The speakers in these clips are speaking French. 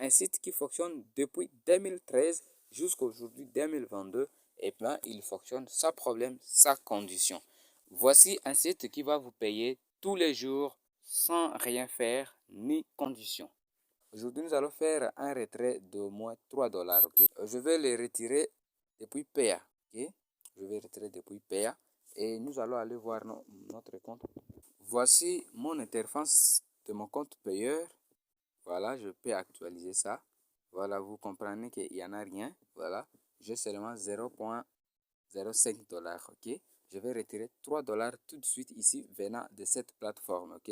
un site qui fonctionne depuis 2013 jusqu'aujourd'hui 2022. Et bien, il fonctionne sans problème, sans condition. Voici un site qui va vous payer tous les jours sans rien faire ni condition. Aujourd'hui, nous allons faire un retrait de moins 3 dollars. Ok? Je vais les retirer depuis PA. Ok? Je vais retirer depuis PA et nous allons aller voir notre compte. Voici mon interface de mon compte payeur. Voilà, je peux actualiser ça. Voilà, vous comprenez qu'il n'y en a rien. Voilà, j'ai seulement 0,05 dollars. Ok? Je vais retirer 3 dollars tout de suite ici venant de cette plateforme. Ok?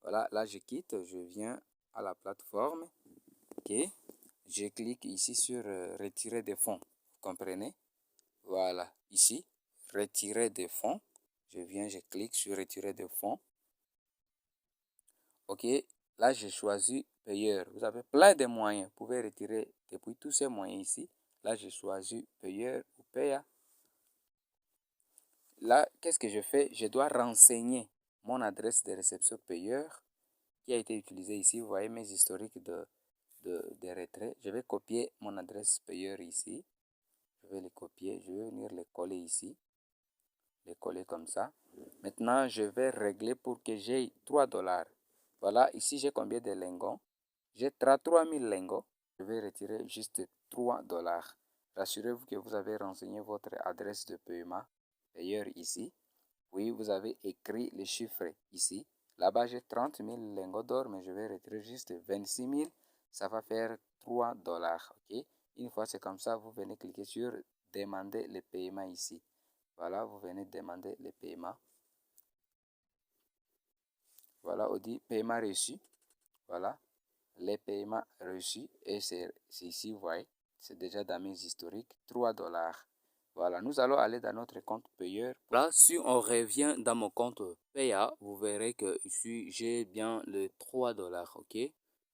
Voilà, là je quitte, je viens à la plateforme. Ok? Je clique ici sur retirer des fonds. Vous comprenez? Voilà, ici, retirer des fonds. Je viens, je clique sur retirer des fonds. Ok, là j'ai choisi payeur. Vous avez plein de moyens. Vous pouvez retirer depuis tous ces moyens ici. Là j'ai choisi payeur ou PA. Là, qu'est-ce que je fais? Je dois renseigner mon adresse de réception payeur qui a été utilisée ici. Vous voyez mes historiques de retrait. Je vais copier mon adresse payeur ici. Je vais les copier. Je vais venir les coller ici. Les coller comme ça. Maintenant, je vais régler pour que j'ai 3 dollars. Voilà, ici j'ai combien de lingots? J'ai 33 000 lingots. Je vais retirer juste 3 dollars. Rassurez-vous que vous avez renseigné votre adresse de paiement payeur ici. Oui, vous avez écrit les chiffres ici. Là-bas, j'ai 30 000 lingots d'or, mais je vais retirer juste 26 000. Ça va faire 3 dollars. Ok? Une fois c'est comme ça, vous venez cliquer sur demander le paiement ici. Voilà, vous venez demander le paiement. Voilà, on dit paiement reçu. Voilà, les paiements reçus. Et c'est ici, vous voyez, c'est déjà dans mes historiques, 3 dollars. Voilà, nous allons aller dans notre compte payeur. Là, si on revient dans mon compte PA, vous verrez que ici, j'ai bien les 3 dollars, ok?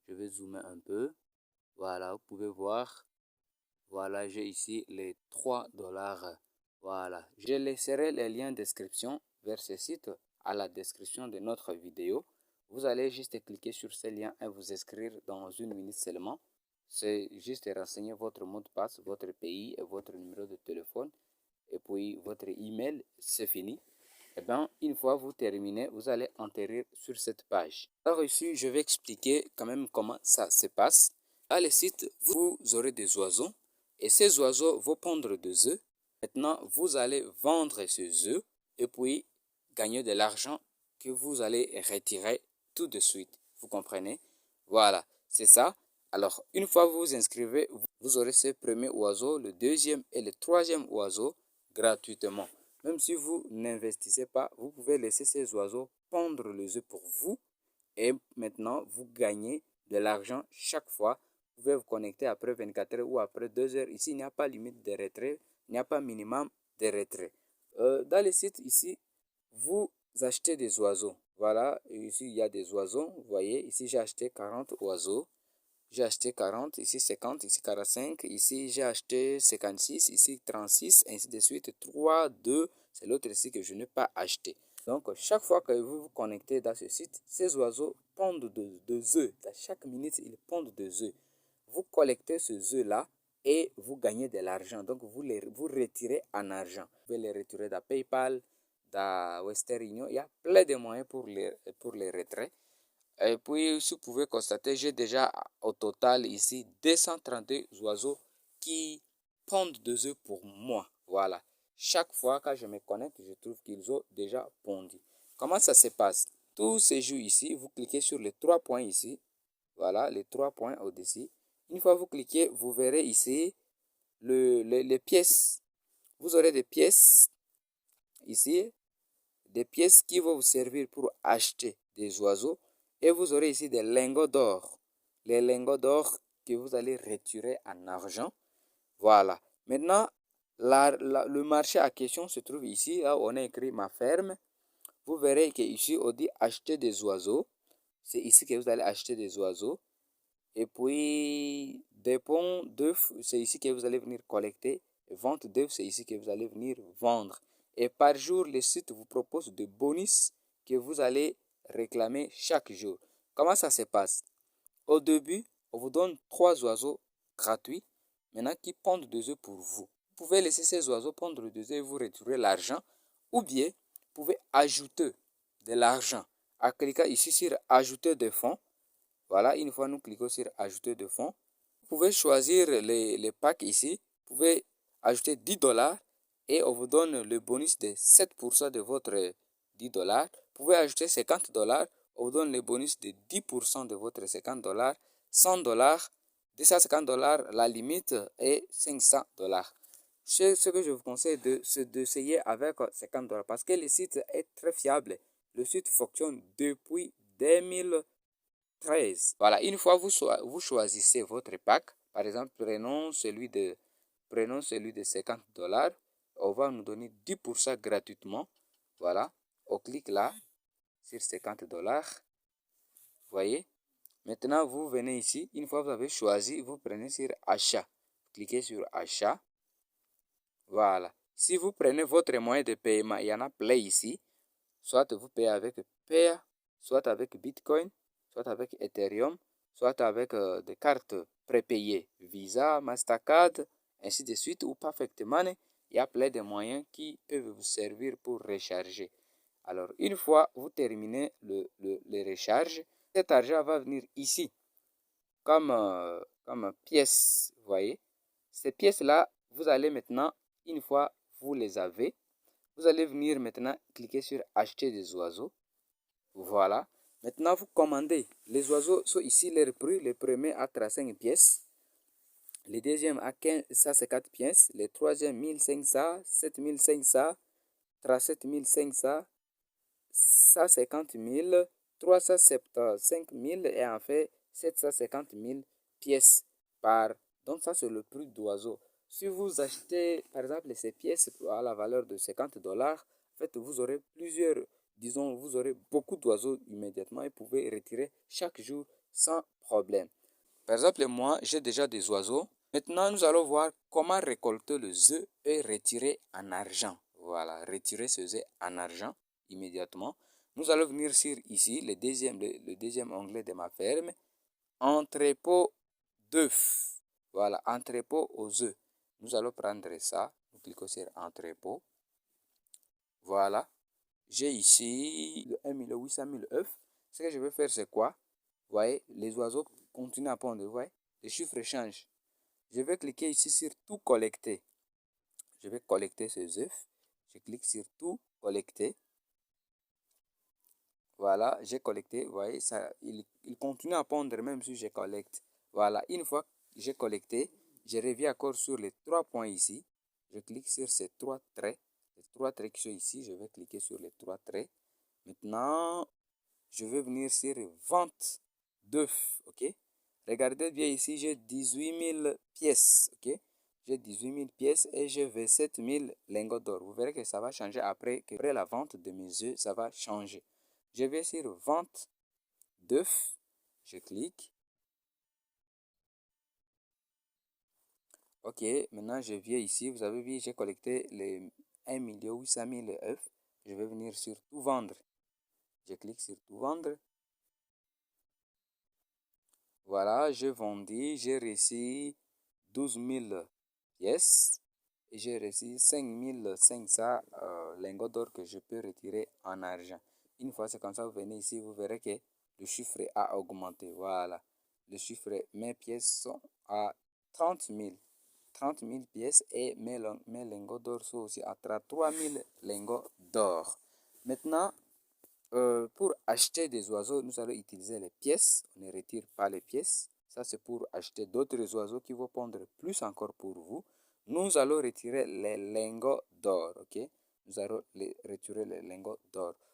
Je vais zoomer un peu. Voilà, vous pouvez voir. Voilà, j'ai ici les 3 dollars. Voilà, je laisserai les liens de description vers ce site à la description de notre vidéo. Vous allez juste cliquer sur ces liens et vous inscrire dans 1 minute seulement. C'est juste renseigner votre mot de passe, votre pays et votre numéro de téléphone. Et puis votre email, c'est fini. Et bien, une fois vous terminez, vous allez atterrir sur cette page. Alors ici, je vais expliquer quand même comment ça se passe. Dans le site, vous aurez des oiseaux et ces oiseaux vont pondre des œufs. Maintenant, vous allez vendre ces œufs et puis gagner de l'argent que vous allez retirer tout de suite. Vous comprenez? Voilà, c'est ça. Alors, une fois vous vous inscrivez, vous aurez ce premier oiseau, le deuxième et le troisième oiseau gratuitement. Même si vous n'investissez pas, vous pouvez laisser ces oiseaux pondre les œufs pour vous. Et maintenant, vous gagnez de l'argent chaque fois. Vous pouvez vous connecter après 24 heures ou après 2 heures. Ici, il n'y a pas limite de retrait. Il n'y a pas minimum de retrait. Dans le site, ici, vous achetez des oiseaux. Voilà, ici, il y a des oiseaux. Vous voyez, ici, j'ai acheté 40 oiseaux. J'ai acheté 40, ici 50, ici 45, ici j'ai acheté 56, ici 36, ainsi de suite. 3, 2, c'est l'autre ici que je n'ai pas acheté. Donc, chaque fois que vous vous connectez dans ce site, ces oiseaux pondent des œufs. À chaque minute, ils pondent des œufs. Vous collectez ces œufs-là et vous gagnez de l'argent. Donc, vous retirez en argent. Vous pouvez les retirer de PayPal, de Western Union. Il y a plein de moyens pour les retraits. Et puis, si vous pouvez constater, j'ai déjà au total ici 232 oiseaux qui pondent des œufs pour moi. Voilà. Chaque fois que je me connecte, je trouve qu'ils ont déjà pondu. Comment ça se passe? Tout se joue ici. Vous cliquez sur les 3 points ici. Voilà, les 3 points au-dessus. Une fois que vous cliquez, vous verrez ici les pièces. Vous aurez des pièces ici, des pièces qui vont vous servir pour acheter des oiseaux. Et vous aurez ici des lingots d'or. Les lingots d'or que vous allez retirer en argent. Voilà. Maintenant, le marché à question se trouve ici. Là où on a écrit ma ferme. Vous verrez qu'ici, on dit acheter des oiseaux. C'est ici que vous allez acheter des oiseaux. Et puis, des ponts d'œufs, c'est ici que vous allez venir collecter. Vente d'œufs, c'est ici que vous allez venir vendre. Et par jour, le site vous propose des bonus que vous allez réclamer chaque jour. Comment ça se passe? Au début, on vous donne 3 oiseaux gratuits, maintenant qui pondent 2 œufs pour vous. Vous pouvez laisser ces oiseaux pondre 2 œufs et vous retirer l'argent, ou bien vous pouvez ajouter de l'argent en cliquant ici sur ajouter des fonds. Voilà, une fois nous cliquons sur ajouter des fonds, vous pouvez choisir les packs ici. Vous pouvez ajouter 10 dollars et on vous donne le bonus de 7% de votre 10 dollars. Vous pouvez ajouter 50 dollars, on vous donne le bonus de 10% de votre 50 dollars. 100 dollars, 250 dollars, la limite est 500 dollars. Ce que je vous conseille d'essayer avec 50 dollars parce que le site est très fiable. Le site fonctionne depuis 2013. Voilà, une fois vous choisissez votre pack, par exemple, prenons celui de 50 dollars, on va nous donner 10% gratuitement. Voilà, on clique là sur 50 dollars. Voyez, maintenant vous venez ici, une fois vous avez choisi, vous prenez sur achat. Cliquez sur achat. Voilà, si vous prenez votre moyen de paiement, il y en a plein ici. Soit vous payez avec Payer, soit avec Bitcoin, soit avec Ethereum, soit avec des cartes prépayées, Visa, Mastercard, ainsi de suite, ou Perfect Money. Il y a plein de moyens qui peuvent vous servir pour recharger. Alors, une fois vous terminez le recharge, cet argent va venir ici comme pièce, vous voyez. Ces pièces-là, vous allez maintenant, une fois vous les avez, vous allez venir maintenant cliquer sur acheter des oiseaux. Voilà. Maintenant, vous commandez. Les oiseaux sont ici les prix. Le premier à 35 pièces. Le deuxième à 15, ça c'est 4 pièces. Le troisième 1500, 7500, 7500, ça 50 000, 375 000 et en fait 750 000 pièces par. Donc ça c'est le prix d'oiseau. Si vous achetez par exemple ces pièces à la valeur de 50 dollars, en fait vous aurez plusieurs, disons vous aurez beaucoup d'oiseaux immédiatement et vous pouvez retirer chaque jour sans problème. Par exemple moi j'ai déjà des oiseaux. Maintenant nous allons voir comment récolter les œufs et retirer en argent. Voilà, retirer ces œufs en argent immédiatement. Nous allons venir sur ici, le deuxième onglet de ma ferme, entrepôt d'œufs. Voilà, entrepôt aux œufs. Nous allons prendre ça, nous cliquons sur entrepôt. Voilà, j'ai ici le 1 800 000 œufs. Ce que je vais faire, c'est quoi? Vous voyez, les oiseaux continuent à pondre, vous voyez, les chiffres changent. Je vais cliquer ici sur tout collecter. Je vais collecter ces œufs. Je clique sur tout collecter. Voilà, j'ai collecté. Vous voyez, ça, il continue à pondre même si je collecte. Voilà, une fois que j'ai collecté, je reviens encore sur les 3 points ici. Je clique sur ces 3 traits. Les 3 traits qui sont ici, je vais cliquer sur les 3 traits. Maintenant, je vais venir sur vente d'œufs. Ok? Regardez bien ici, j'ai 18 000 pièces. Ok? J'ai 18 000 pièces et j'ai 27 000 lingots d'or. Vous verrez que ça va changer après la vente de mes œufs, ça va changer. Je vais sur vente d'œufs. Je clique. Ok, maintenant je viens ici. Vous avez vu, j'ai collecté les 1 800 000 œufs. Je vais venir sur tout vendre. Je clique sur tout vendre. Voilà, j'ai vendu. J'ai reçu 12 000 pièces. Et j'ai reçu 5 500 lingots d'or que je peux retirer en argent. Une fois c'est comme ça, vous venez ici, vous verrez que le chiffre a augmenté. Voilà. Le chiffre, mes pièces sont à 30 000. 30 000 pièces et mes lingots d'or sont aussi à 3 000 lingots d'or. Maintenant, pour acheter des oiseaux, nous allons utiliser les pièces. On ne retire pas les pièces. Ça, c'est pour acheter d'autres oiseaux qui vont pondre plus encore pour vous. Nous allons retirer les lingots d'or, ok? Nous allons retirer les lingots d'or.